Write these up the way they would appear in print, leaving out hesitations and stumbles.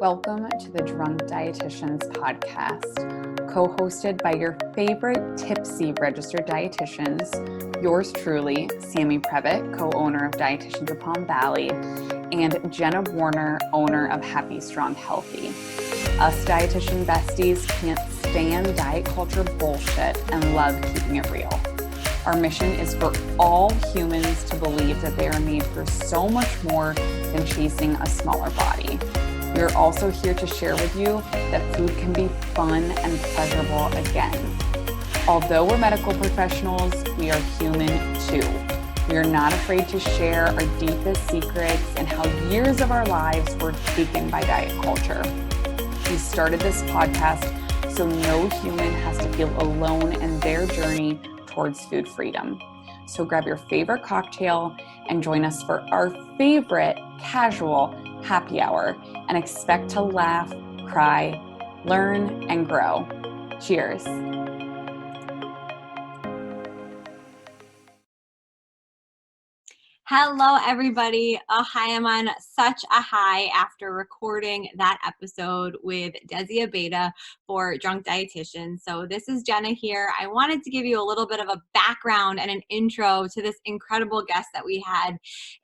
Welcome to the Drunk Dietitians podcast, co-hosted by your favorite tipsy registered dietitians, yours truly, Sammy Previtt, co-owner of Dietitians of Palm Valley, and Jenna Warner, owner of Happy, Strong, Healthy. Us dietitian besties can't stand diet culture bullshit and love keeping it real. Our mission is for all humans to believe that they are made for so much more than chasing a smaller body. We are also here to share with you that food can be fun and pleasurable again. Although we're medical professionals, we are human too. We are not afraid to share our deepest secrets and how years of our lives were taken by diet culture. We started this podcast so no human has to feel alone in their journey towards food freedom. So grab your favorite cocktail and join us for our favorite casual happy hour and expect to laugh, cry, learn, and grow. Cheers. Hello, everybody. I am on such a high after recording that episode with Desi Abeda for Drunk Dietitian. So this is Jenna here. I wanted to give you a little bit of a background and an intro to this incredible guest that we had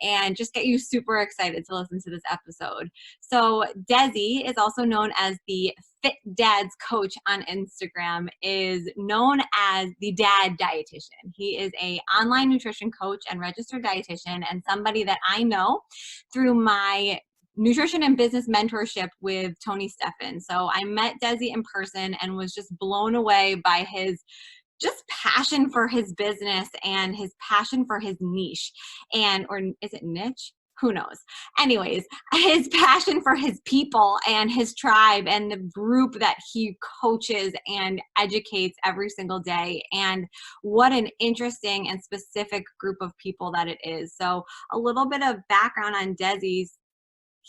and just get you super excited to listen to this episode. So Desi is also known as the Fit Dad's coach on Instagram, is known as the Dad Dietitian. He is an online nutrition coach and registered dietitian and somebody that I know through my nutrition and business mentorship with Tony Steffen. So I met Desi in person and was just blown away by his just passion for his business and his passion for his niche, or is it niche? Who knows? Anyways, his passion for his people and his tribe and the group that he coaches and educates every single day. And what an interesting and specific group of people that it is. So a little bit of background on Desi's.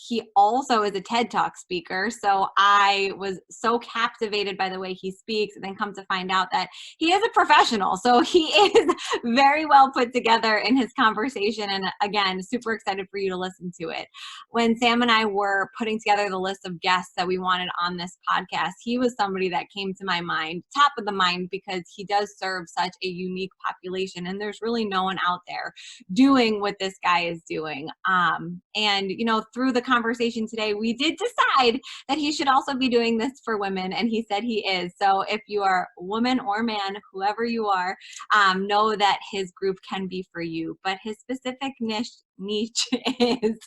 He also is a TED Talk speaker. So I was so captivated by the way he speaks, and then come to find out that he is a professional. So he is very well put together in his conversation. And again, super excited for you to listen to it. When Sam and I were putting together the list of guests that we wanted on this podcast, he was somebody that came to my mind, top of the mind, because he does serve such a unique population. And there's really no one out there doing what this guy is doing. And, you know, through the conversation today, we did decide that he should also be doing this for women, and he said he is. So if you are woman or man, whoever you are, know that his group can be for you. But his specific niche is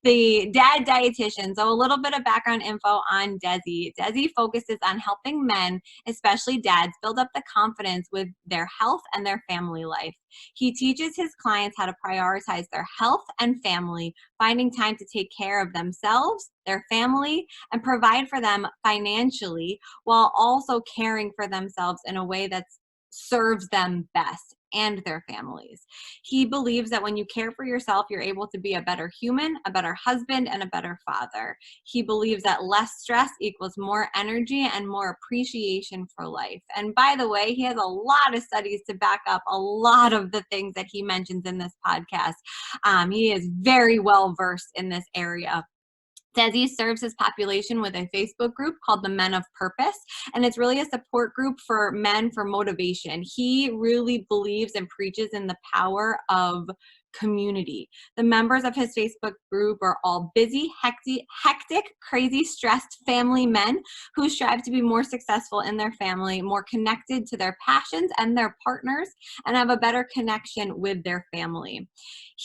the Dad Dietitian. So a little bit of background info on Desi. Desi focuses on helping men, especially dads, build up the confidence with their health and their family life. He teaches his clients how to prioritize their health and family, finding time to take care of themselves, their family, and provide for them financially, while also caring for themselves in a way that serves them best and their families. He believes that when you care for yourself, you're able to be a better human, a better husband, and a better father. He believes that less stress equals more energy and more appreciation for life. And by the way, he has a lot of studies to back up a lot of the things that he mentions in this podcast. He is very well versed in this area. Desi serves his population with a Facebook group called the Men of Purpose, and it's really a support group for men for motivation. He really believes and preaches in the power of community. The members of his Facebook group are all busy, hectic, crazy, stressed family men who strive to be more successful in their family, more connected to their passions and their partners, and have a better connection with their family.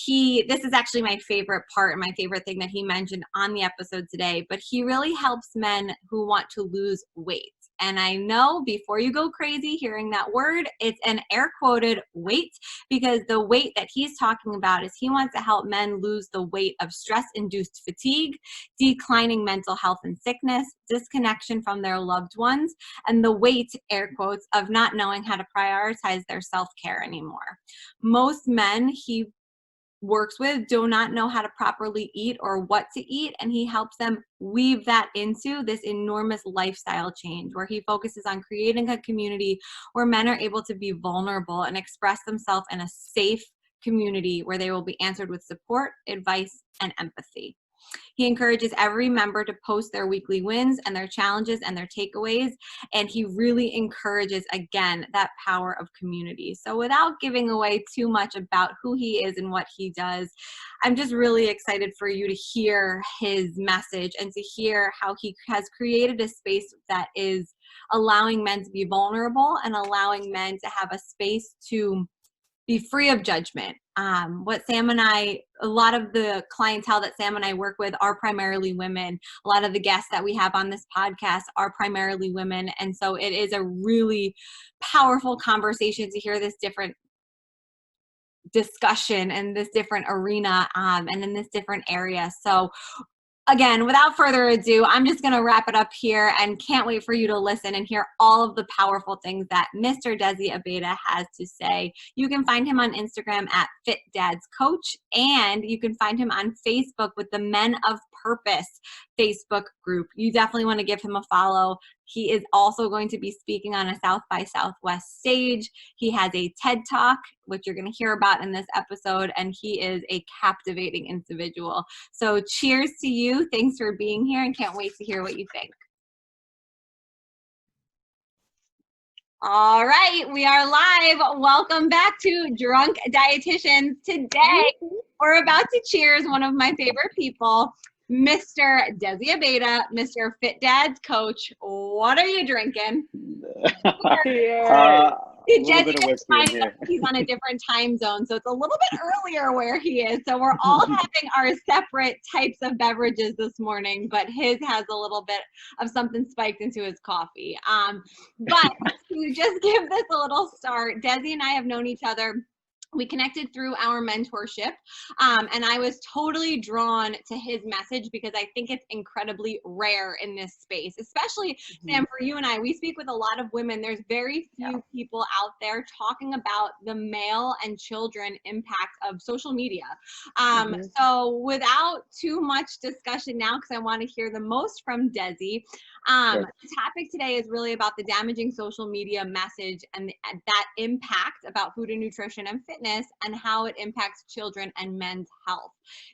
This is actually my favorite part and my favorite thing that he mentioned on the episode today, but he really helps men who want to lose weight. And I know before you go crazy hearing that word, it's an air quoted weight, because the weight that he's talking about is he wants to help men lose the weight of stress-induced fatigue, declining mental health and sickness, disconnection from their loved ones, and the weight, air quotes, of not knowing how to prioritize their self-care anymore. Most men he works with do not know how to properly eat or what to eat, and he helps them weave that into this enormous lifestyle change where he focuses on creating a community where men are able to be vulnerable and express themselves in a safe community where they will be answered with support, advice, and empathy. He encourages every member to post their weekly wins and their challenges and their takeaways. And he really encourages, again, that power of community. So without giving away too much about who he is and what he does, I'm just really excited for you to hear his message and to hear how he has created a space that is allowing men to be vulnerable and allowing men to have a space to be free of judgment. What Sam and I, a lot of the clientele that Sam and I work with are primarily women. A lot of the guests that we have on this podcast are primarily women. And so it is a really powerful conversation to hear this different discussion and this different arena and in this different area. So again, without further ado, I'm just going to wrap it up here and can't wait for you to listen and hear all of the powerful things that Mr. Desi Abeda has to say. You can find him on Instagram at Fit Dad's Coach, and you can find him on Facebook with the Men of Purpose Facebook group. You definitely want to give him a follow. He is also going to be speaking on a South by Southwest stage. He has a TED Talk, which you're going to hear about in this episode, and he is a captivating individual. So cheers to you. Thanks for being here, and can't wait to hear what you think. All right, we are live. Welcome back to Drunk Dietitians. Today, we're about to cheers one of my favorite people, Mr. Desi Abeda, Mr. Fit Dad's Coach. What are you drinking? He's on a different time zone, so it's a little bit earlier where he is. So we're all having our separate types of beverages this morning, but his has a little bit of something spiked into his coffee. But to just give this a little start, Desi and I have known each other. We connected through our mentorship, and I was totally drawn to his message because I think it's incredibly rare in this space, especially, Sam, for you and I. We speak with a lot of women. There's very few people out there talking about the male and children impact of social media. So without too much discussion now, because I want to hear the most from Desi, the topic today is really about the damaging social media message and that impact about food and nutrition and fitness and how it impacts children and men's health.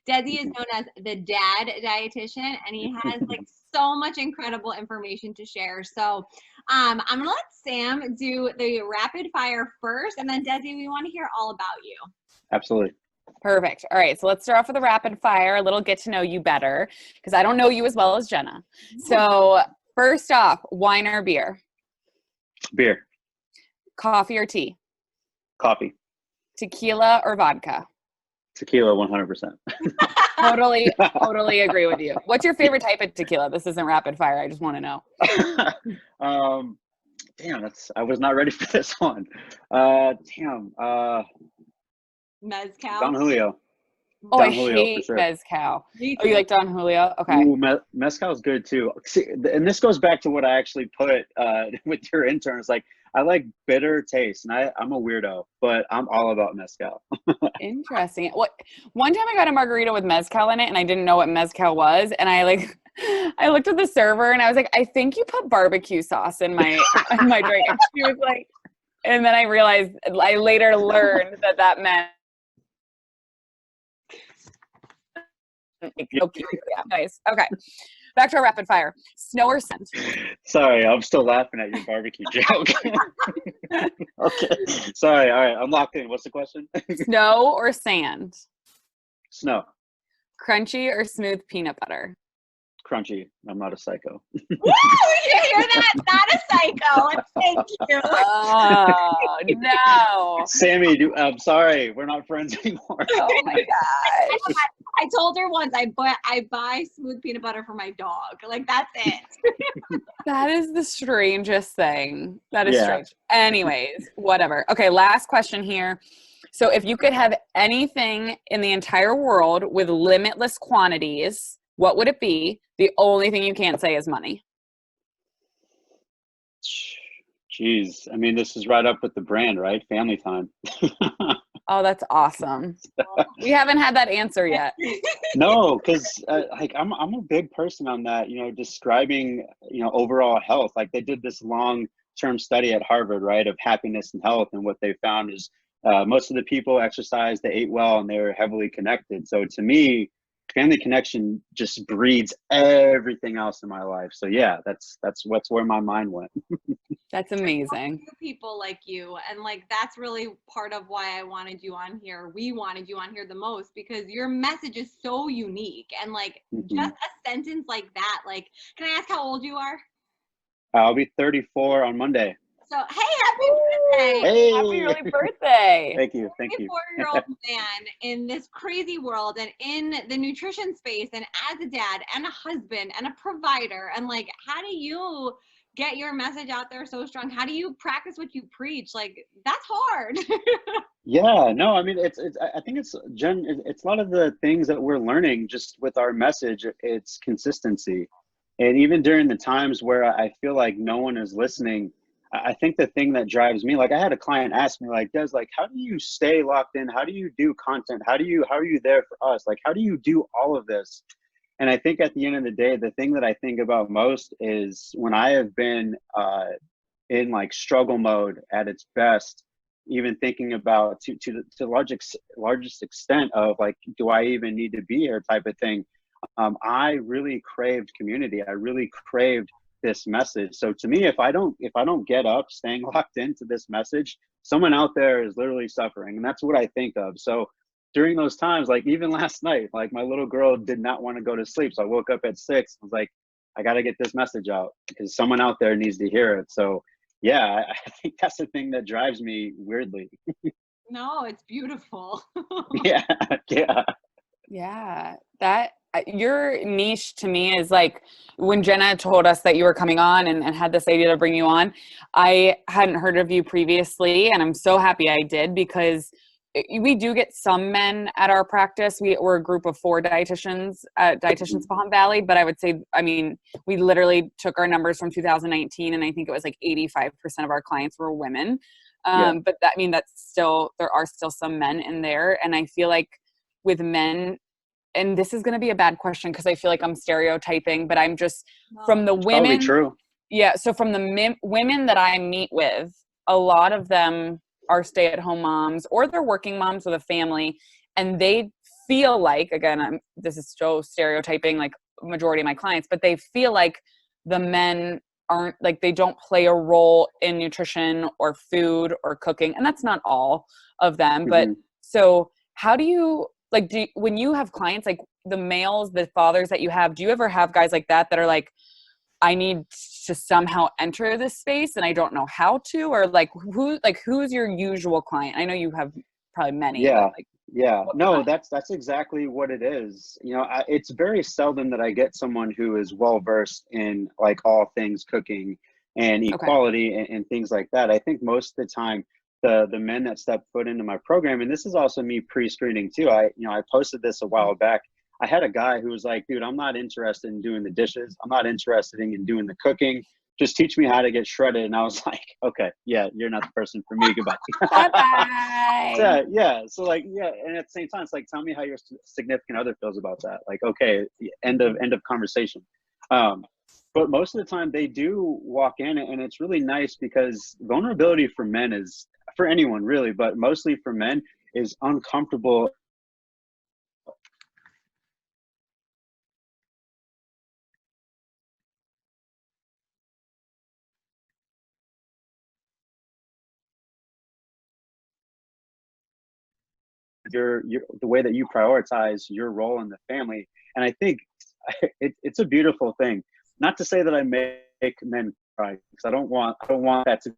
Desi is known as the Dad Dietitian, and he has like so much incredible information to share. So I'm gonna let Sam do the rapid fire first, and then Desi, we want to hear all about you. Absolutely. Perfect. All right. So let's start off with a rapid fire, a little get to know you better, because I don't know you as well as Jenna. So first off, wine or beer? Beer. Coffee or tea? Coffee. Tequila or vodka? Tequila, 100%. Totally agree with you. What's your favorite type of tequila? This isn't rapid fire. I just want to know. Damn, I was not ready for this one. Mezcal. Don Julio. Oh, Don I Julio, hate sure. mezcal. Oh, you like Don Julio? Okay. Ooh, mezcal is good too. See, and this goes back to what I actually put with your interns. Like, I like bitter taste, and I'm a weirdo, but I'm all about mezcal. Interesting. One time I got a margarita with mezcal in it, and I didn't know what mezcal was, and I looked at the server, and I was like, I think you put barbecue sauce in my drink. And she was like, and then I later learned that meant. Nice. Okay. Back to our rapid fire. Snow or scent? Sorry, I'm still laughing at your barbecue joke. Okay. Sorry. All right. I'm locked in. What's the question? Snow or sand? Snow. Crunchy or smooth peanut butter? Crunchy. I'm not a psycho. Woo! Did you hear that? Not a psycho. Thank you. Oh, no. Sammy, I'm sorry. We're not friends anymore. Oh, my gosh. I told her once I buy smooth peanut butter for my dog. Like, that's it. That is the strangest thing. That is strange. Anyways, whatever. Okay, last question here. So if you could have anything in the entire world with limitless quantities, what would it be? The only thing you can't say is money. Jeez. I mean, this is right up with the brand, right? Family time. Oh, that's awesome. We haven't had that answer yet. No, because I'm a big person on that, describing, overall health. Like, they did this long-term study at Harvard, right, of happiness and health. And what they found is most of the people exercised, they ate well, and they were heavily connected. So to me, family connection just breeds everything else in my life. So yeah, that's where my mind went. That's amazing. People like you, and like that's really part of why I wanted you on here. We wanted you on here the most because your message is so unique, and like just a sentence like that. Like, can I ask how old you are? I'll be 34 on Monday. So, hey, happy birthday! Hey, happy early birthday! Thank you. 34-year-old man in this crazy world and in the nutrition space, and as a dad and a husband and a provider, and like, how do you get your message out there so strong? How do you practice what you preach? Like, that's hard. Yeah, no, I mean, I think it's a lot of the things that we're learning just with our message. It's consistency. And even during the times where I feel like no one is listening, I think the thing that drives me, like I had a client ask me like, Des, like, how do you stay locked in? How do you do content? How are you there for us? Like, how do you do all of this? And I think at the end of the day, the thing that I think about most is when I have been in like struggle mode at its best, even thinking about to the largest extent of like, do I even need to be here type of thing. I really craved community. I really craved this message. So to me, if I don't get up, staying locked into this message, someone out there is literally suffering. And that's what I think of. So during those times, like even last night, like my little girl did not want to go to sleep. So I woke up at 6. I was like, I got to get this message out because someone out there needs to hear it. So yeah, I think that's the thing that drives me weirdly. No, it's beautiful. Yeah. Yeah, that your niche to me is like when Jenna told us that you were coming on and had this idea to bring you on, I hadn't heard of you previously, and I'm so happy I did because we do get some men at our practice. We're a group of 4 dietitians at Dietitians Palm Valley, but I would say, I mean, we literally took our numbers from 2019, and I think it was like 85% of our clients were women. But that, I mean, that's still, there are still some men in there, and I feel like with men, and this is going to be a bad question because I feel like I'm stereotyping, but I'm just from the women. Probably true. Yeah. So from the women that I meet with, a lot of them are stay-at-home moms or they're working moms with a family, and they feel like, again, this is so stereotyping, like majority of my clients, but they feel like the men aren't, like, they don't play a role in nutrition or food or cooking. And that's not all of them. But so how do you, like, when you have clients, like the males, the fathers that you have, do you ever have guys like that are like, I need to somehow enter this space and I don't know how to, or like who's your usual client? I know you have probably many. Yeah. But like, No, that's exactly what it is. You know, it's very seldom that I get someone who is well versed in like all things cooking and equality and things like that. I think most of the time the men that step foot into my program, and this is also me pre-screening too. I posted this a while back. I had a guy who was like, dude, I'm not interested in doing the dishes. I'm not interested in doing the cooking. Just teach me how to get shredded. And I was like, okay, yeah, you're not the person for me. Goodbye. bye. Yeah. So like, yeah. And at the same time, it's like, tell me how your significant other feels about that. Like, okay, end of conversation. But most of the time they do walk in, and it's really nice because vulnerability for men is, for anyone really, but mostly for men, is uncomfortable. Your the way that you prioritize your role in the family. And I think it's a beautiful thing. Not to say that I make men cry, because I don't want that to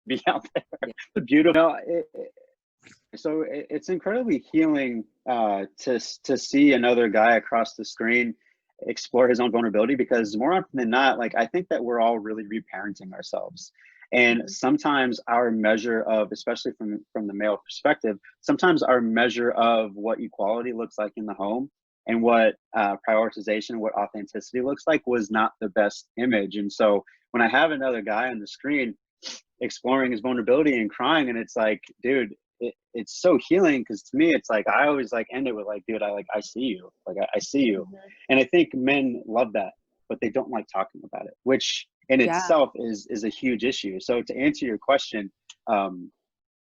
be out there. It's beautiful. No, so it's incredibly healing to see another guy across the screen explore his own vulnerability, because more often than not, like, I think that we're all really reparenting ourselves. And sometimes our measure of, especially from the male perspective, sometimes our measure of what equality looks like in the home and what prioritization, what authenticity looks like, was not the best image. And so when I have another guy on the screen exploring his vulnerability and crying, and it's like, dude, it's so healing, because to me, it's like, I always like end it with like, dude, I see you, like I see you. And I think men love that, but they don't like talking about it, which in itself is a huge issue. So to answer your question,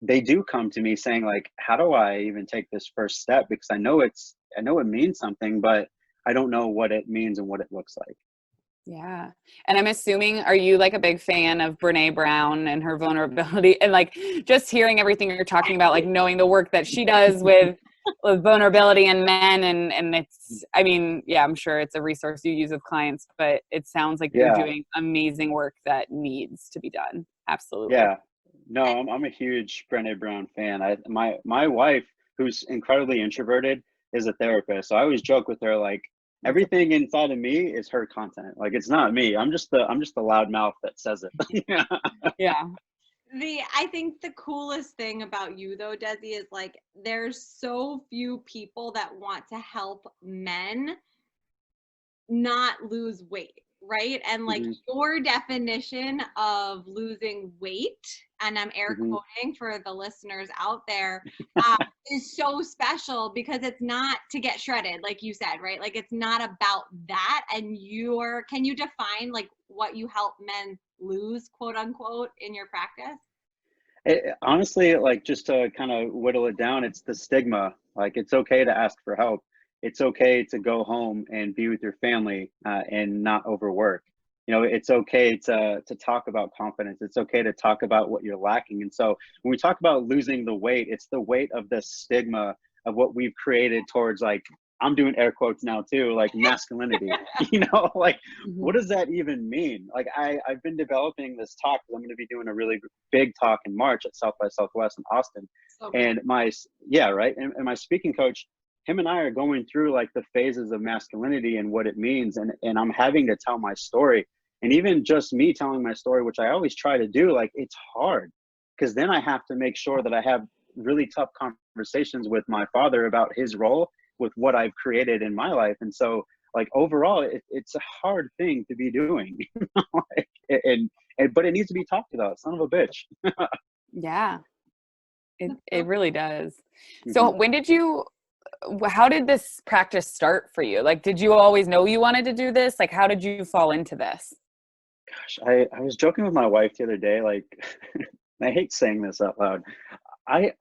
they do come to me saying like, how do I even take this first step? Because I know it means something, but I don't know what it means and what it looks like. Yeah. And I'm assuming, are you like a big fan of Brene Brown and her vulnerability, and like just hearing everything you're talking about, like knowing the work that she does with vulnerability in men, and it's, I mean, yeah, I'm sure it's a resource you use with clients, but it sounds like you're Yeah. doing amazing work that needs to be done. Absolutely. Yeah. No, I'm a huge Brene Brown fan. My wife, who's incredibly introverted, is a therapist. So I always joke with her like, everything inside of me is her content. Like, it's not me. I'm just the loud mouth that says it. Yeah. Yeah. I think the coolest thing about you though, Desi, is like there's so few people that want to help men not lose weight, right? And like Hmm. your definition of losing weight, and I'm air Hmm. quoting for the listeners out there, is so special because it's not to get shredded, like you said, right? Like it's not about that. And can you define like what you help men lose, quote unquote, in your practice? Honestly, like, just to kind of whittle it down, it's the stigma. Like, it's okay to ask for help. It's okay to go home and be with your family, and not overwork. You know, it's okay to talk about confidence. It's okay to talk about what you're lacking. And so when we talk about losing the weight, it's the weight of the stigma of what we've created towards, like, I'm doing air quotes now too, like masculinity. You know, like, what Mhm. does that even mean? Like, I've been developing this talk, 'cause I'm going to be doing a really big talk in March at South by Southwest in Austin. So cool. And yeah, right. And my speaking coach, him and I are going through like the phases of masculinity and what it means. And I'm having to tell my story. And even just me telling my story, which I always try to do, like, it's hard because then I have to make sure that I have really tough conversations with my father about his role with what I've created in my life. And so, like, overall, it's a hard thing to be doing. Like, but it needs to be talked about. Son of a bitch. Yeah, That's it so really does. So Mhm. how did this practice start for you? Like, did you always know you wanted to do this? Like, how did you fall into this? Gosh, I was joking with my wife the other day, like, I hate saying this out loud. I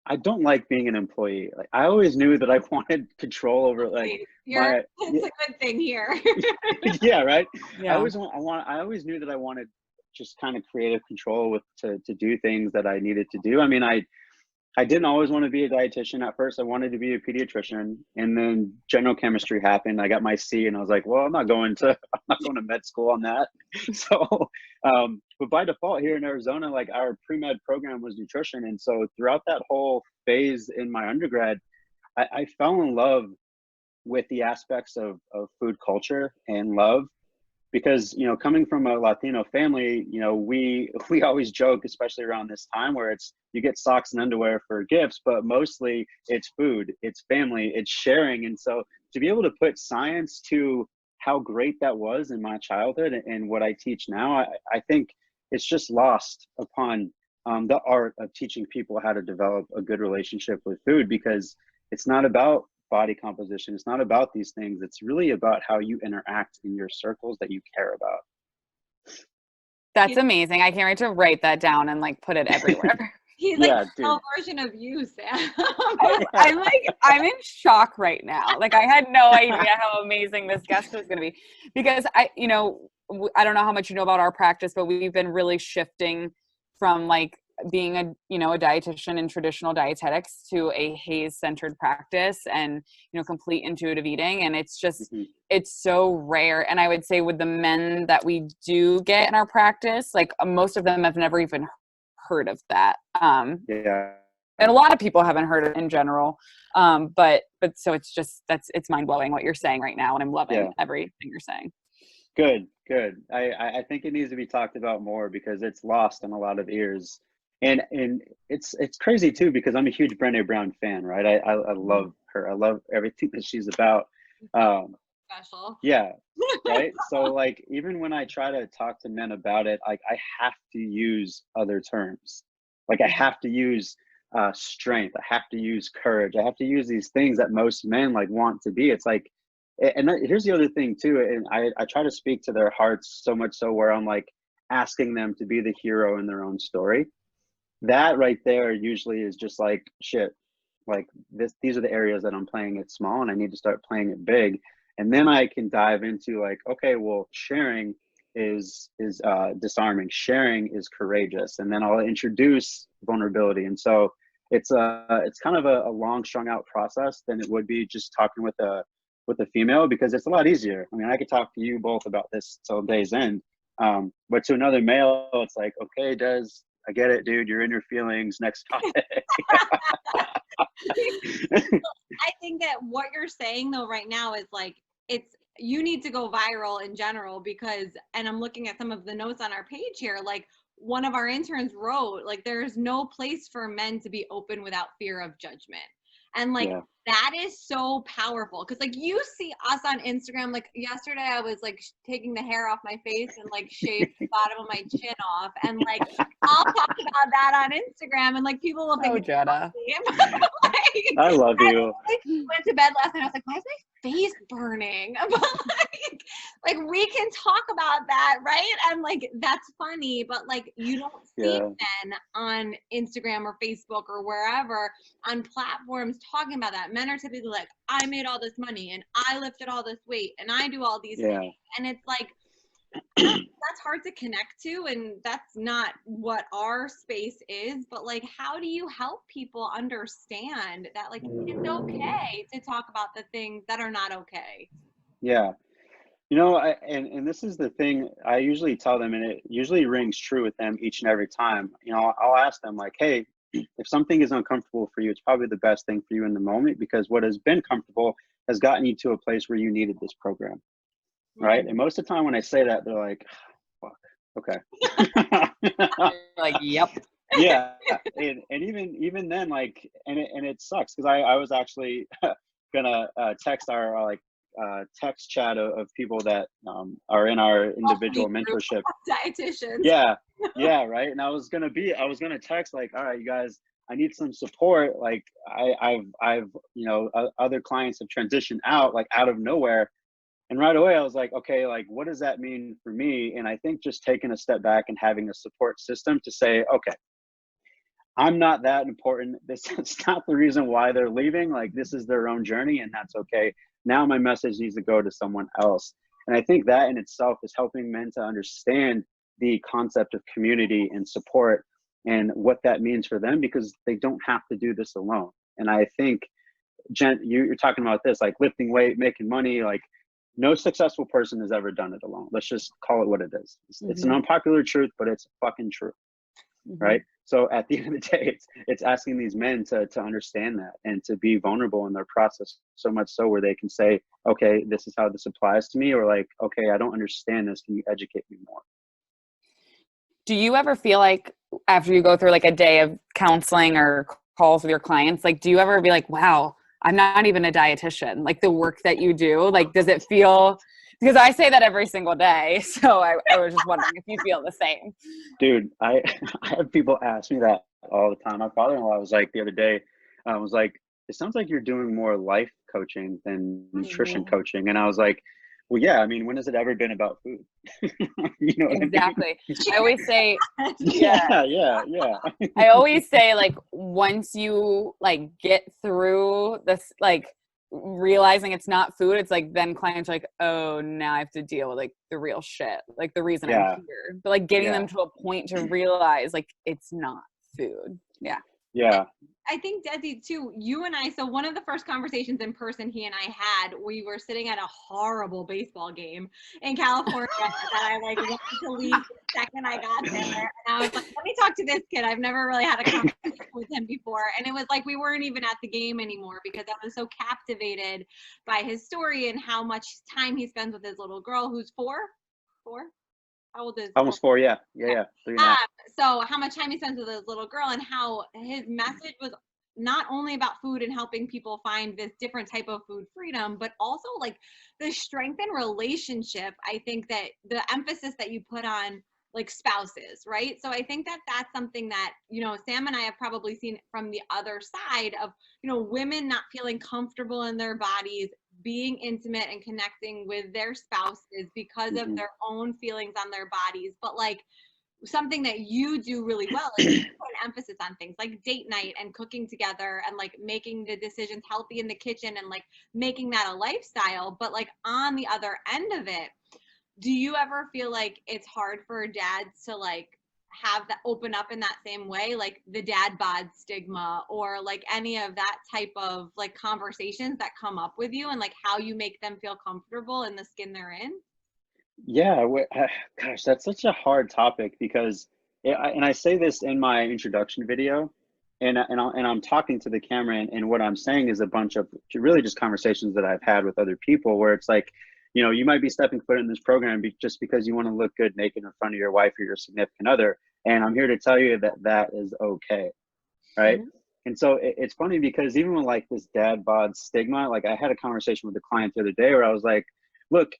I don't like being an employee. Like, I always knew that I wanted control over, like, great. my It's a good thing here. yeah, right. Yeah. I always knew that I wanted just kind of creative control with to do things that I needed to do. I mean, I didn't always want to be a dietitian. At first, I wanted to be a pediatrician, and then general chemistry happened. I got my C, and I was like, "Well, I'm not going to med school on that." So, but by default here in Arizona, like, our pre-med program was nutrition, and so throughout that whole phase in my undergrad, I fell in love with the aspects of food culture and love, because, coming from a Latino family, we always joke, especially around this time, where it's, you get socks and underwear for gifts, but mostly it's food, it's family, it's sharing. And so to be able to put science to how great that was in my childhood and what I teach now, I think it's just lost upon, the art of teaching people how to develop a good relationship with food, because it's not about body composition. It's not about these things. It's really about how you interact in your circles that you care about. That's amazing. I can't wait to write that down and like put it everywhere. He's like Yeah, the dude. male version of you, Sam. I'm in shock right now. Like, I had no idea how amazing this guest was going to be, because I don't know how much you know about our practice, but we've been really shifting from like being a dietitian in traditional dietetics to a Hays centered practice and, complete intuitive eating. And it's just, Mhm. it's so rare. And I would say with the men that we do get in our practice, like, most of them have never even heard of that. Yeah. And a lot of people haven't heard it in general. But so it's mind blowing what you're saying right now. And I'm loving Yeah. everything you're saying. Good, good. I think it needs to be talked about more because it's lost in a lot of ears. And it's crazy too, because I'm a huge Brene Brown fan, right? I love her. I love everything that she's about. Um, Special. yeah, right. So, like, even when I try to talk to men about it, like, I have to use other terms. Like, I have to use strength. I have to use courage. I have to use these things that most men, like, want to be. It's like, here's the other thing too. And I try to speak to their hearts so much so where I'm like asking them to be the hero in their own story. that right there usually is just like, shit, like these are the areas that I'm playing it small and I need to start playing it big. And then I can dive into like, okay, well, sharing is disarming. Sharing is courageous. And then I'll introduce vulnerability. And so it's kind of a long strung out process than it would be just talking with a female, because it's a lot easier. I mean, I could talk to you both about this till day's end. But to another male, it's like, okay, Des, I get it, dude. You're in your feelings. Next topic. I think that what you're saying though right now is like, you need to go viral in general, because, and I'm looking at some of the notes on our page here, like one of our interns wrote, like, there's no place for men to be open without fear of judgment. And like, that is so powerful. Cause like you see us on Instagram, like yesterday I was like taking the hair off my face and like shaved the bottom of my chin off. And like, I'll talk about that on Instagram and like people will think, Jenna. like, I love you. I went to bed last night. I was like, why is my face burning? But like we can talk about that, right? And like that's funny, but like you don't see men on Instagram or Facebook or wherever on platforms talking about that. Men are typically like, I made all this money and I lifted all this weight and I do all these things. And it's like, that's hard to connect to, and that's not what our space is. But like, how do you help people understand that like it's okay to talk about the things that are not okay? Yeah. You know, and this is the thing I usually tell them, and it usually rings true with them each and every time. You know, I'll ask them like, hey, if something is uncomfortable for you, it's probably the best thing for you in the moment, because what has been comfortable has gotten you to a place where you needed this program. Right. And most of the time when I say that, they're like, fuck, okay. Like, yep. Yeah. And even then, like, and it sucks, because I was actually gonna text our text chat of people that are in our individual mentorship. Dietitians. Yeah. Right. And I was gonna text like, all right, you guys, I need some support. Like I've you know, other clients have transitioned out of nowhere. And right away I was like, okay, like what does that mean for me? And I think just taking a step back and having a support system to say, okay, I'm not that important. This is not the reason why they're leaving. Like this is their own journey, and that's okay. Now my message needs to go to someone else. And I think that in itself is helping men to understand the concept of community and support and what that means for them, because they don't have to do this alone. And I think, Jen, you're talking about this, like lifting weight, making money, like no successful person has ever done it alone. Let's just call it what it is. It's an unpopular truth, but it's fucking true. Right? So at the end of the day, it's asking these men to understand that and to be vulnerable in their process, so much so where they can say, okay, this is how this applies to me, or like, okay, I don't understand this. Can you educate me more? Do you ever feel like after you go through like a day of counseling or calls with your clients, like, do you ever be like, wow, I'm not even a dietitian, like the work that you do, like, does it feel, because I say that every single day. So I was just wondering if you feel the same. Dude, I have people ask me that all the time. My father-in-law was like the other day, was like, it sounds like you're doing more life coaching than nutrition coaching. And I was like, well, yeah, I mean, when has it ever been about food? You know what exactly. I mean? I always say, yeah. I always say, like, once you like get through this, like realizing it's not food, it's like then clients are like, oh, now I have to deal with like the real shit, like the reason I'm here. But like getting them to a point to realize like it's not food. Yeah. I think, Desi, too, you and I, so one of the first conversations in person he and I had, we were sitting at a horrible baseball game in California that I like wanted to leave the second I got there. And I was like, let me talk to this kid. I've never really had a conversation with him before. And it was like we weren't even at the game anymore, because I was so captivated by his story and how much time he spends with his little girl who's four? How old is almost 4? Yeah. 3.5. So how much time he spends with his little girl, and how his message was not only about food and helping people find this different type of food freedom, but also like the strength in relationship. I think that the emphasis that you put on like spouses, right? So I think that that's something that, you know, Sam and I have probably seen from the other side of, you know, women not feeling comfortable in their bodies, being intimate and connecting with their spouses because of their own feelings on their bodies. But like something that you do really well is you put an emphasis on things like date night and cooking together and like making the decisions healthy in the kitchen and like making that a lifestyle. But like on the other end of it, do you ever feel like it's hard for dads to like have that open up in that same way, like the dad bod stigma or like any of that type of like conversations that come up with you and like how you make them feel comfortable in the skin they're in? Yeah, gosh, that's such a hard topic because, and I say this in my introduction video, and I'm talking to the camera, and what I'm saying is a bunch of really just conversations that I've had with other people, where it's like, you might be stepping foot in this program just because you want to look good naked in front of your wife or your significant other, and I'm here to tell you that that is okay, right? Mm-hmm. And so it's funny because even with like this dad bod stigma, like I had a conversation with a client the other day where I was like, look,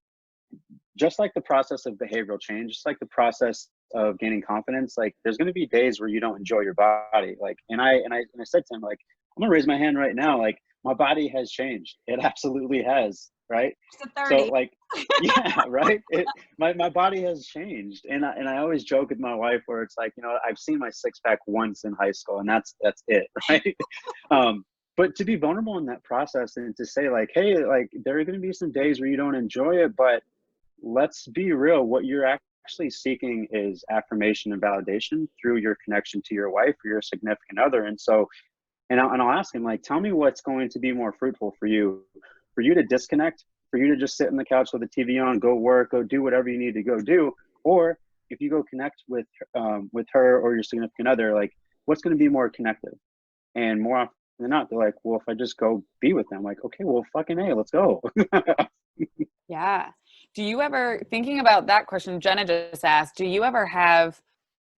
just like the process of behavioral change, just like the process of gaining confidence, like there's going to be days where you don't enjoy your body. Like, and I said to him, like, I'm gonna raise my hand right now. Like, my body has changed. It absolutely has. Right. To So 30. like, yeah, right. My body has changed. And I always joke with my wife where it's like, I've seen my six pack once in high school and that's it. Right. But to be vulnerable in that process and to say like, hey, like there are going to be some days where you don't enjoy it, but let's be real. What you're actually seeking is affirmation and validation through your connection to your wife or your significant other. And so, and I'll ask him, like, tell me what's going to be more fruitful for you to disconnect, for you to just sit on the couch with the TV on, go work, go do whatever you need to go do. Or if you go connect with her or your significant other, like what's going to be more connective? And more often than not, they're like, well, if I just go be with them, like, okay, well, fucking A, let's go. Yeah. Do you ever, thinking about that question Jenna just asked, do you ever have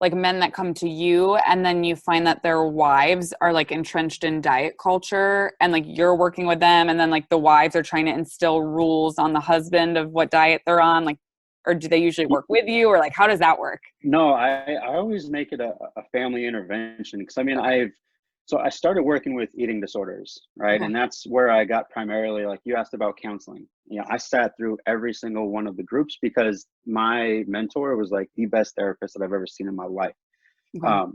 like men that come to you and then you find that their wives are like entrenched in diet culture and like you're working with them and then like the wives are trying to instill rules on the husband of what diet they're on, like, or do they usually work with you, or like how does that work? No, I always make it a family intervention because I mean, Okay. so I started working with eating disorders, right? Okay. And that's where I got primarily, like you asked about counseling. I sat through every single one of the groups because my mentor was like the best therapist that I've ever seen in my life. Okay.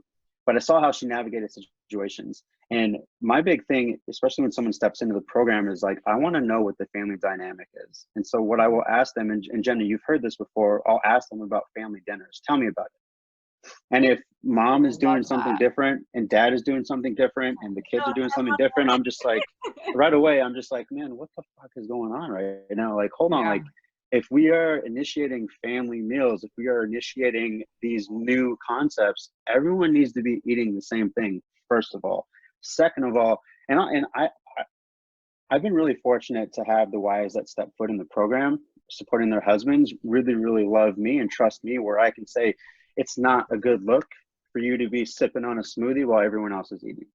But I saw how she navigated situations. And my big thing, especially when someone steps into the program, is like, I want to know what the family dynamic is. And so what I will ask them, and Jenna, you've heard this before, I'll ask them about family dinners. Tell me about it. And if mom is doing Love something that. different and dad is doing something different and the kids No, are doing I something love different, I'm just like, right away, I'm just like, man, what the fuck is going on right now? Like, hold on. Yeah. Like, if we are initiating family meals, if we are initiating these new concepts, everyone needs to be eating the same thing, first of all. Second of all, I've been really fortunate to have the wives that step foot in the program, supporting their husbands, really, really love me and trust me, where I can say, it's not a good look for you to be sipping on a smoothie while everyone else is eating.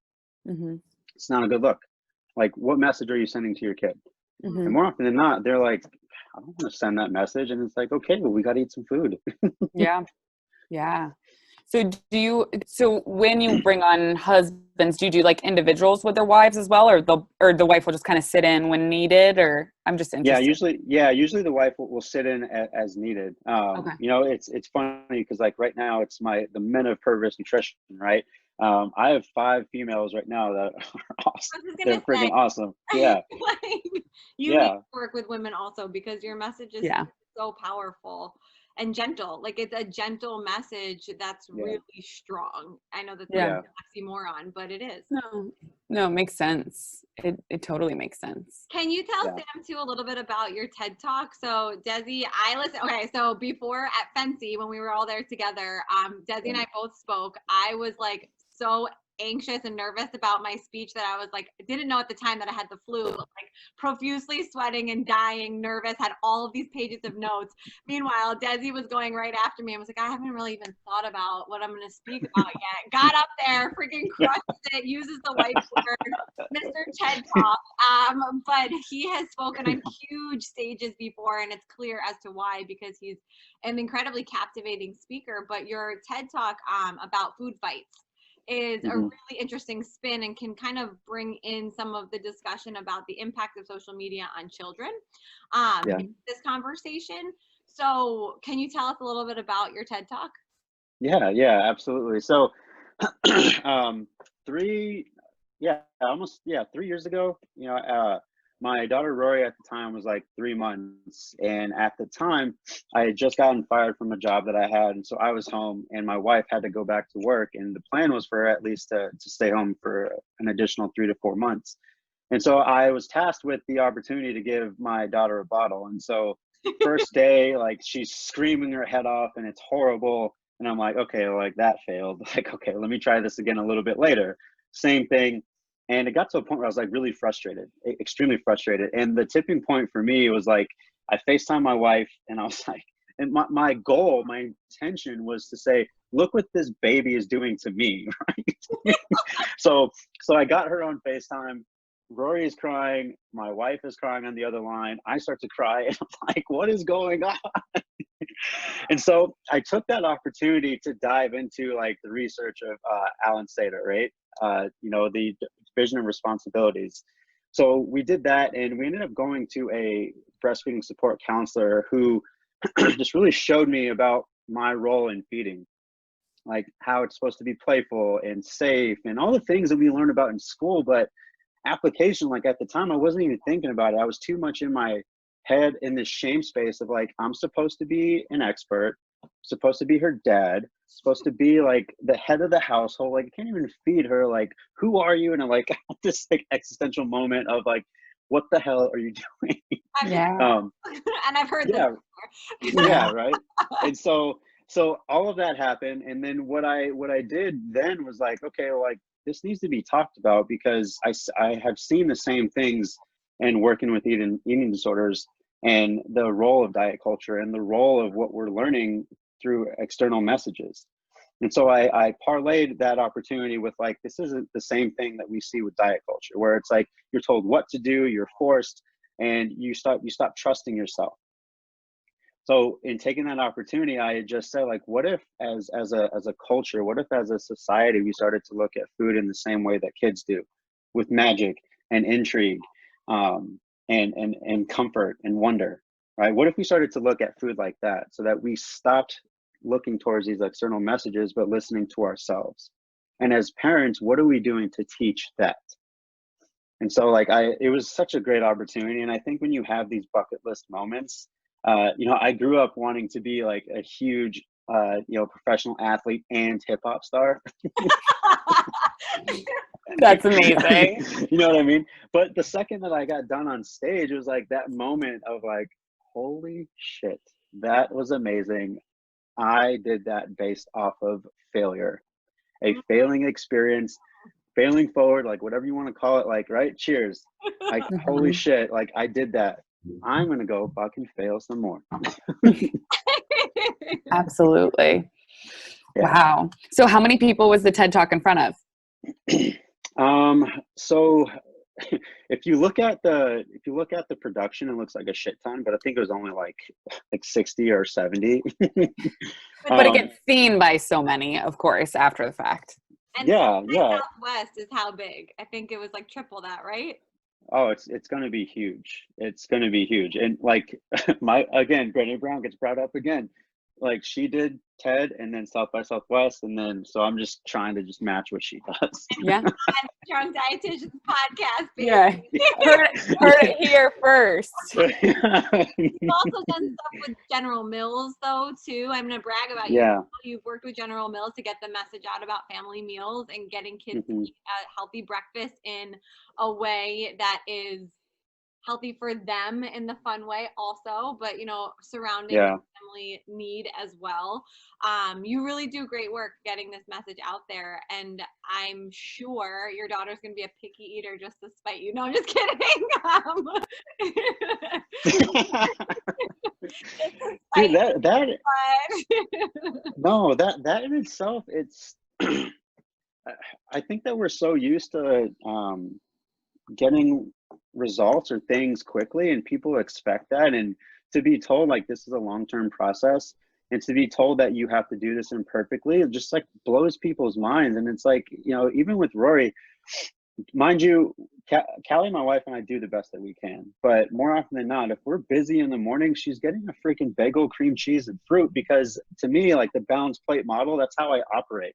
Mm-hmm. It's not a good look. Like, what message are you sending to your kid? Mm-hmm. And more often than not, they're like, I don't want to send that message. And it's like, okay, well, we got to eat some food. Yeah. Yeah. So when you bring on husbands, do you do like individuals with their wives as well, or the wife will just kind of sit in when needed, or I'm just interested. Usually the wife will sit in as needed. Okay. It's funny because like right now it's the men of perverse nutrition, right? I have 5 females right now that are awesome. I was They're gonna say, freaking awesome. Yeah. like, you need Yeah. to work with women also because your message is Yeah. so powerful and gentle. Like it's a gentle message that's Yeah. really strong. I know that Yeah. sounds like an oxymoron, but it is. No, it makes sense. It totally makes sense. Can you tell Yeah. Sam too a little bit about your TED Talk? So Desi, I listen. Okay, so before at Fancy when we were all there together, Desi and I both spoke. I was like so anxious and nervous about my speech that I was like didn't know at the time that I had the flu, but, like profusely sweating and dying, nervous, had all of these pages of notes. Meanwhile, Desi was going right after me. I was like, I haven't really even thought about what I'm going to speak about yet. Got up there, freaking crushed it, uses the whiteboard, Mr. TED Talk. But he has spoken on huge stages before, and it's clear as to why, because he's an incredibly captivating speaker. But your TED Talk about food fights is a Mm-hmm. really interesting spin and can kind of bring in some of the discussion about the impact of social media on children Yeah. in this conversation. So can you tell us a little bit about your TED Talk? Yeah, absolutely. So, um, three, yeah, almost, yeah, 3 years ago, my daughter Rory at the time was like 3 months. And at the time, I had just gotten fired from a job that I had. And so I was home and my wife had to go back to work. And the plan was for her at least to stay home for an additional 3 to 4 months. And so I was tasked with the opportunity to give my daughter a bottle. And so first day, like she's screaming her head off and it's horrible. And I'm like, okay, like that failed. Like, okay, let me try this again a little bit later. Same thing. And it got to a point where I was like really frustrated, extremely frustrated. And the tipping point for me was like, I FaceTime my wife and I was like, and my goal, my intention was to say, look what this baby is doing to me, right? so I got her on FaceTime. Rory is crying. My wife is crying on the other line. I start to cry and I'm like, what is going on? And so I took that opportunity to dive into like the research of Alan Sater, right? The division of responsibilities. So we did that and we ended up going to a breastfeeding support counselor who just really showed me about my role in feeding, like how it's supposed to be playful and safe and all the things that we learn about in school, but application, like at the time I wasn't even thinking about it. I was too much in my head in this shame space of like, I'm supposed to be an expert, supposed to be her dad, supposed to be like the head of the household. Like I can't even feed her. Like, who are you? And I'm like this like existential moment of like, what the hell are you doing? Yeah. And I've heard Yeah. this Yeah, right. And so all of that happened, and then what I did then was like, okay, well, like this needs to be talked about because I have seen the same things in working with eating disorders and the role of diet culture and the role of what we're learning through external messages. And so I parlayed that opportunity with like, this isn't the same thing that we see with diet culture, where it's like you're told what to do, you're forced, and you stop trusting yourself. So in taking that opportunity, I had just said, like, what if as a culture, what if as a society, we started to look at food in the same way that kids do, with magic and intrigue, and comfort and wonder, right? What if we started to look at food like that, so that we stopped looking towards these external messages, but listening to ourselves? And as parents, what are we doing to teach that? And so like it was such a great opportunity. And I think when you have these bucket list moments, I grew up wanting to be like a huge, professional athlete and hip hop star. That's amazing. You know what I mean? But the second that I got done on stage, it was like that moment of like, holy shit, that was amazing. I did that based off of failure, a failing experience, failing forward, like whatever you want to call it, like, right? Cheers. Like, holy shit, like I did that. I'm gonna go fucking fail some more. Absolutely. Yeah. Wow. So how many people was the TED Talk in front of? So if you look at the production, it looks like a shit ton, but I think it was only like 60 or 70. But it gets seen by so many, of course, after the fact. And yeah. Southwest is how big? I think it was like triple that, right? Oh, it's going to be huge. It's going to be huge. And like Brené Brown gets brought up again. Like she did TED and then South by Southwest, and then so I'm just trying to just match what she does. Yeah. Drunk Dietitians podcast, baby. Yeah. Heard it here first. You've also done stuff with General Mills, though, too. I'm going to brag about you. Yeah. You've worked with General Mills to get the message out about family meals and getting kids to eat a healthy breakfast in a way that is healthy for them in the fun way also, but surrounding the family need as well. You really do great work getting this message out there, and I'm sure your daughter's gonna be a picky eater just to spite you. No, I'm just kidding. Dude, that in itself, it's I think that we're so used to getting results or things quickly, and people expect that, and to be told like this is a long-term process, and to be told that you have to do this imperfectly, it just like blows people's minds. And it's like, even with Rory, mind you, Callie, my wife, and I do the best that we can. But more often than not, if we're busy in the morning, she's getting a freaking bagel, cream cheese, and fruit, because to me, like the balanced plate model, that's how I operate,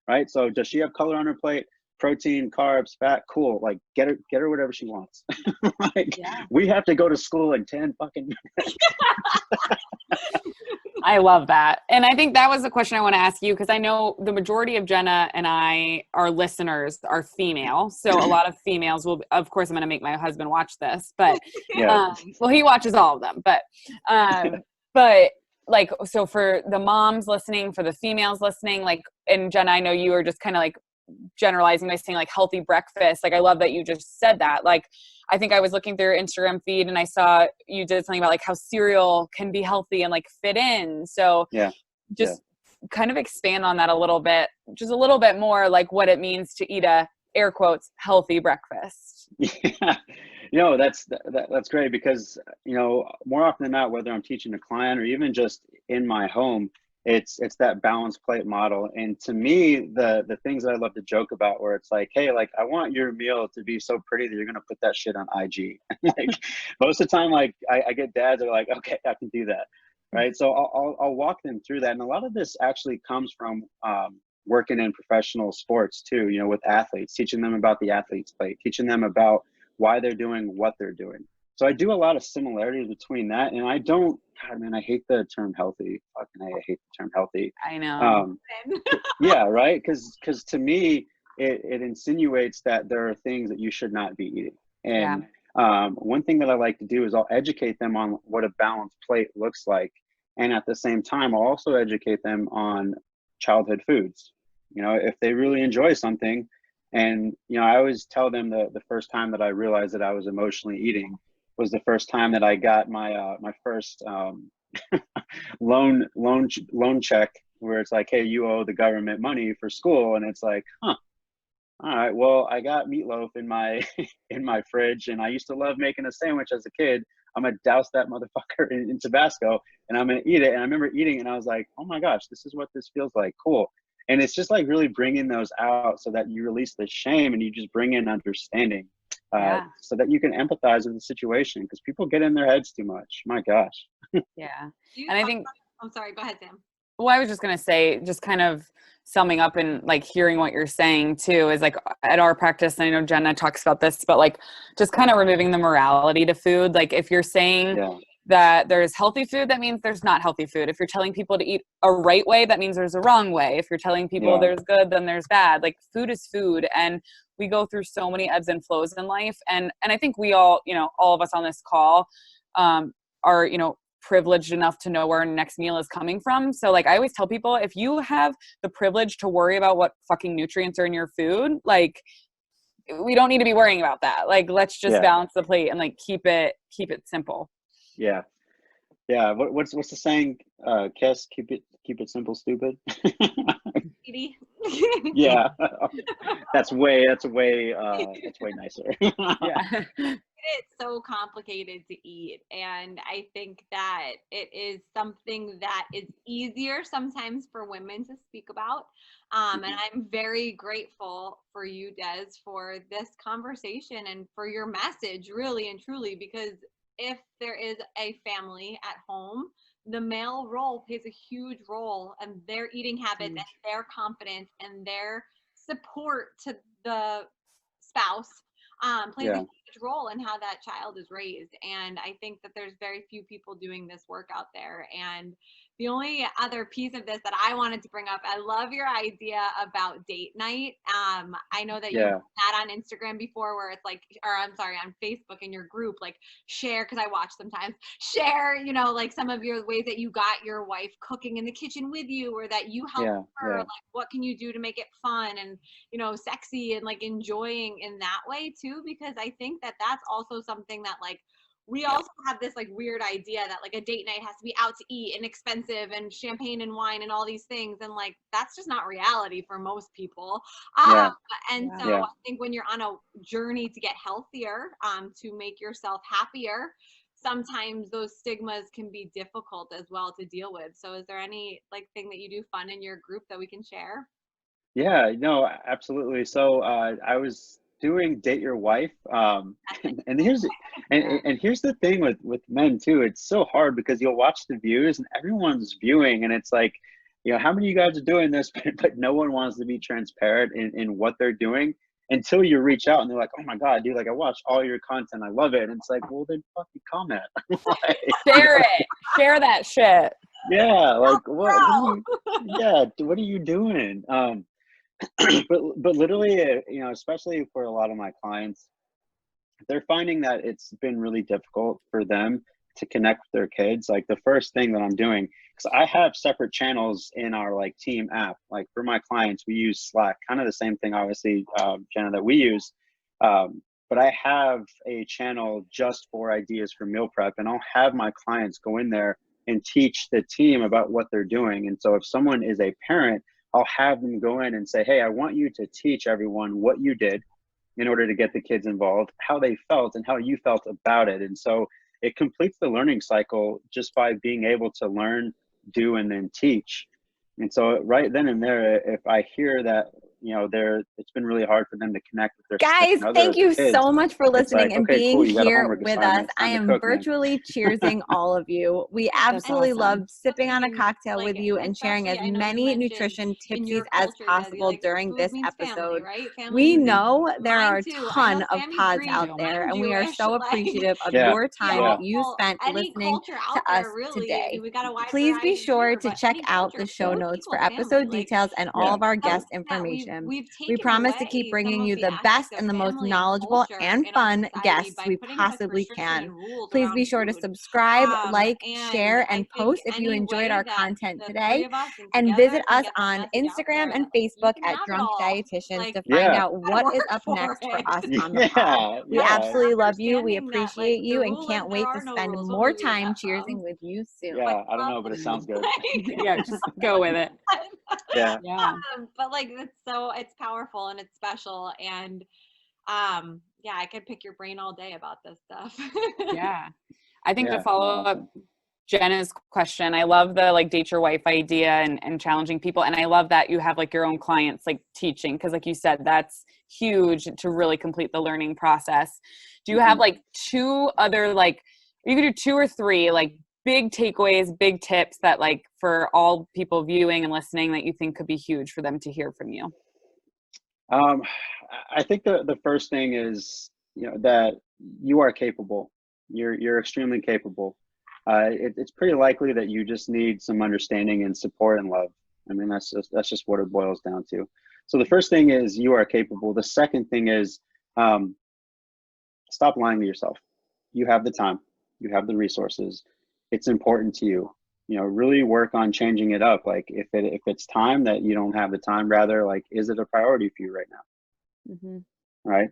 right? So does she have color on her plate? Protein, carbs, fat, cool. Like get her whatever she wants. Like Yeah. we have to go to school in 10 fucking minutes. I love that. And I think that was the question I want to ask you, because I know the majority of Jenna and our listeners are female. So a lot of females will, of course, I'm going to make my husband watch this, but, Yeah. well, he watches all of them, but like, so for the moms listening, for the females listening, like, and Jenna, I know you are just kind of like generalizing by saying like healthy breakfast. Like, I love that you just said that. Like, I think I was looking through your Instagram feed and I saw you did something about like how cereal can be healthy and like fit in. So Yeah. just kind of expand on that a little bit, just a little bit more, like what it means to eat a, air quotes, healthy breakfast. Yeah. That's great, because more often than not, whether I'm teaching a client or even just in my home, it's that balanced plate model. And to me, the things that I love to joke about, where it's like, hey, like I want your meal to be so pretty that you're gonna put that shit on IG. Like most of the time, like I get dads are like, okay, I can do that, right? So I'll walk them through that, and a lot of this actually comes from working in professional sports too. With athletes, teaching them about the athlete's plate, teaching them about why they're doing what they're doing. So I do a lot of similarities between that. And I don't, God, man, I hate the term healthy. Fucking I hate the term healthy. I know. Yeah, right. Because to me, it insinuates that there are things that you should not be eating. And one thing that I like to do is I'll educate them on what a balanced plate looks like. And at the same time, I'll also educate them on childhood foods. If they really enjoy something, and I always tell them the first time that I realized that I was emotionally eating was the first time that I got my first loan check, where it's like, hey, you owe the government money for school, and it's like, huh, all right, well, I got meatloaf in my in my fridge, and I used to love making a sandwich as a kid. I'm gonna douse that motherfucker in Tabasco, and I'm gonna eat it. And I remember eating it, and I was like, oh my gosh, this is what this feels like. Cool. And it's just like really bringing those out so that you release the shame and you just bring in understanding, so that you can empathize with the situation, because people get in their heads too much. My gosh. Yeah. And I think, I'm sorry, go ahead, Sam. well, I was just going to say, just kind of summing up and like hearing what you're saying too, is like at our practice, and I know Jenna talks about this, but like just kind of removing the morality to food. Like if you're saying that there's healthy food, that means there's not healthy food. If you're telling people to eat a right way, that means there's a wrong way. If you're telling people there's good, then there's bad. Like food is food. And we go through so many ebbs and flows in life. And I think we all, all of us on this call are, privileged enough to know where our next meal is coming from. So like I always tell people, if you have the privilege to worry about what fucking nutrients are in your food, like we don't need to be worrying about that. Like let's just balance the plate and like keep it simple. Yeah. What's the saying? Kes, keep it simple, stupid. Yeah. That's way nicer. Yeah. It's so complicated to eat, and I think that it is something that is easier sometimes for women to speak about, and I'm very grateful for you, Des, for this conversation and for your message, really and truly, because if there is a family at home, the male role plays a huge role, and their eating habits and their confidence and their support to the spouse plays a huge role in how that child is raised. And I think that there's very few people doing this work out there. And the only other piece of this that I wanted to bring up, I love your idea about date night. I know that you had on Instagram before, where it's like, or I'm sorry, on Facebook in your group, like share, because I watch sometimes, share, like some of your ways that you got your wife cooking in the kitchen with you, or that you help her, like what can you do to make it fun and, sexy and like enjoying in that way too, because I think that that's also something that like, we also have this like weird idea that like a date night has to be out to eat and expensive and champagne and wine and all these things. And like, that's just not reality for most people. So I think when you're on a journey to get healthier, to make yourself happier, sometimes those stigmas can be difficult as well to deal with. So is there any like thing that you do fun in your group that we can share? Yeah, no, absolutely. So I was doing Date Your Wife. And here's the thing with men too. It's so hard because you'll watch the views and everyone's viewing, and it's like, how many of you guys are doing this, but no one wants to be transparent in what they're doing until you reach out and they're like, oh my God, dude, like I watched all your content. I love it. And it's like, well, then fucking comment. Like, share that shit. Yeah. Like what are you doing? But literally, especially for a lot of my clients, they're finding that it's been really difficult for them to connect with their kids. Like the first thing that I'm doing, because I have separate channels in our like team app. Like for my clients, we use Slack, kind of the same thing, obviously, Jenna, that we use. But I have a channel just for ideas for meal prep, and I'll have my clients go in there and teach the team about what they're doing. And so if someone is a parent, I'll have them go in and say, hey, I want you to teach everyone what you did in order to get the kids involved, how they felt and how you felt about it. And so it completes the learning cycle just by being able to learn, do, and then teach. And so right then and there, if I hear that, it's been really hard for them to connect with their guys. Thank you so much for listening and okay, being cool, you got a here homework with us. assignment. I am virtually cheersing all of you. We absolutely loved sipping on a cocktail with you and sharing as many nutrition tipsies as possible during this episode. We know there are a ton of pods out there, and we are so appreciative of your time that you spent listening to us today. Please be sure to check out the show notes for episode details and all of our guest information. We promise to keep bringing you the best and the most knowledgeable and fun guests we possibly can. Please be sure to subscribe, like, share, and post if you enjoyed our content today. And visit us on Instagram and Facebook at Drunk Dietitians to find out what is up next for us on the pod. We absolutely love you. We appreciate you and can't wait to spend more time cheersing with you soon. Yeah, I don't know, but it sounds good. Yeah, just go with it. Yeah. But like it's powerful and it's special, and I could pick your brain all day about this stuff. Yeah. I think to follow up Jenna's question, I love the like Date Your Wife idea and challenging people. And I love that you have like your own clients like teaching, because like you said, that's huge to really complete the learning process. Do you have like two other, like you could do 2 or 3 like big takeaways, big tips that like for all people viewing and listening that you think could be huge for them to hear from you? I think the first thing is, that you are capable. You're extremely capable. It's pretty likely that you just need some understanding and support and love. I mean, that's just what it boils down to. So the first thing is you are capable. The second thing is stop lying to yourself. You have the time. You have the resources. It's important to you. Really work on changing it up. Like if it's time that you don't have the time, rather like, is it a priority for you right now? Mm-hmm. Right.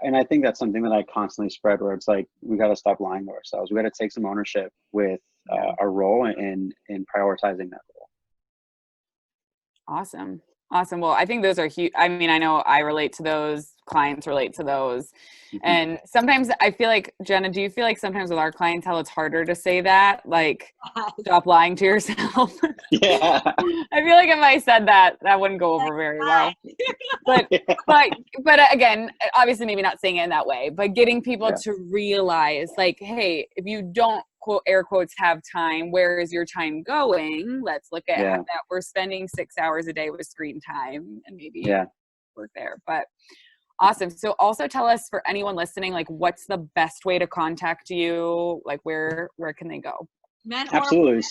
And I think that's something that I constantly spread, where it's like, we got to stop lying to ourselves. We got to take some ownership with our role in prioritizing that role. Awesome. Well, I think those are huge. I mean, I know I relate to those, clients relate to those. And sometimes I feel like, Jenna, do you feel like sometimes with our clientele, it's harder to say that, like, stop lying to yourself? Yeah. I feel like if I said that, that wouldn't go over very well. But again, obviously maybe not saying it in that way, but getting people to realize like, hey, if you don't, quote, air quotes, have time, where is your time going? Let's look at that we're spending 6 hours a day with screen time and maybe work there. But awesome. So also tell us, for anyone listening, like what's the best way to contact you? Like where can they go? Men Absolutely.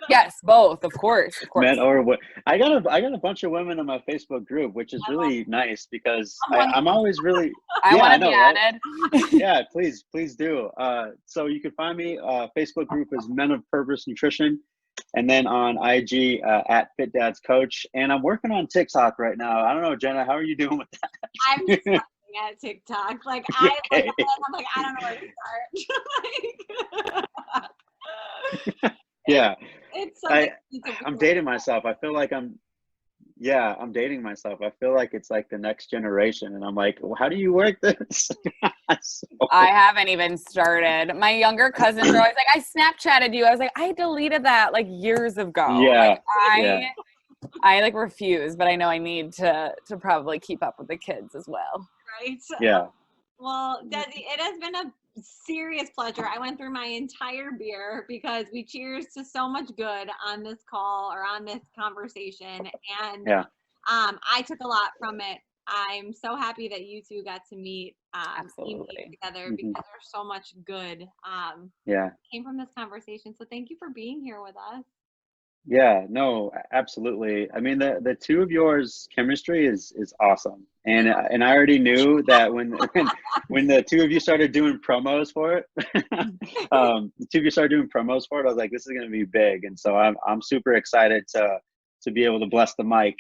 Yes, both, of course. Men or what? I got a bunch of women in my Facebook group, which is really nice because I'm always really. I want to be added. Yeah, please do. So you can find me. Facebook group is Men of Purpose Nutrition, and then on IG at Fit Dad's Coach. And I'm working on TikTok right now. I don't know, Jenna, how are you doing with that? I'm just looking at TikTok. Like I look at it, I'm like, I don't know where to start. Yeah. It's I'm dating myself. I feel like I'm dating myself. I feel like it's like the next generation. And I'm like, well, how do you work this? I haven't even started. My younger cousins are always like, I Snapchatted you. I was like, I deleted that like years ago. Yeah. Like, I like refuse, but I know I need to probably keep up with the kids as well. Right? Yeah. Well, Desi, it has been a serious pleasure. I went through my entire beer because we cheers to so much good on this call or on this conversation. And Yeah. I took a lot from it. I'm so happy that you two got to meet Absolutely. together because there's so much good Yeah. came from this conversation. So thank you for being here with us. Yeah, no, absolutely. I mean, the two of yours chemistry is awesome, and I already knew that when the two of you started doing promos for it, the two of you started doing promos for it, I was like, this is going to be big, and so I'm super excited to be able to bless the mic.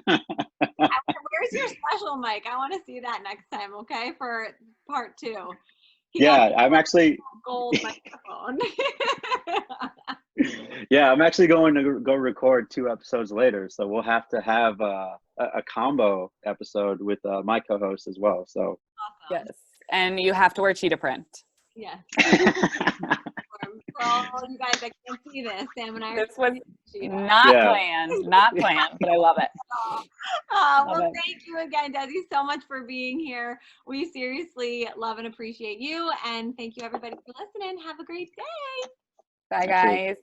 Where's your special mic? I want to see that next time, okay? For part 2. Yeah, I'm actually gold microphone. Yeah, I'm actually going to go record 2 episodes later, so we'll have to have a combo episode with my co-host as well. So Awesome. Yes, and you have to wear cheetah print. Yes. For all you guys that can't see this, Sam and I are This was Yeah. not planned, but I love it. Well, thank you again, Desi, so much for being here. We seriously love and appreciate you, and thank you everybody for listening. Have a great day. Bye, guys.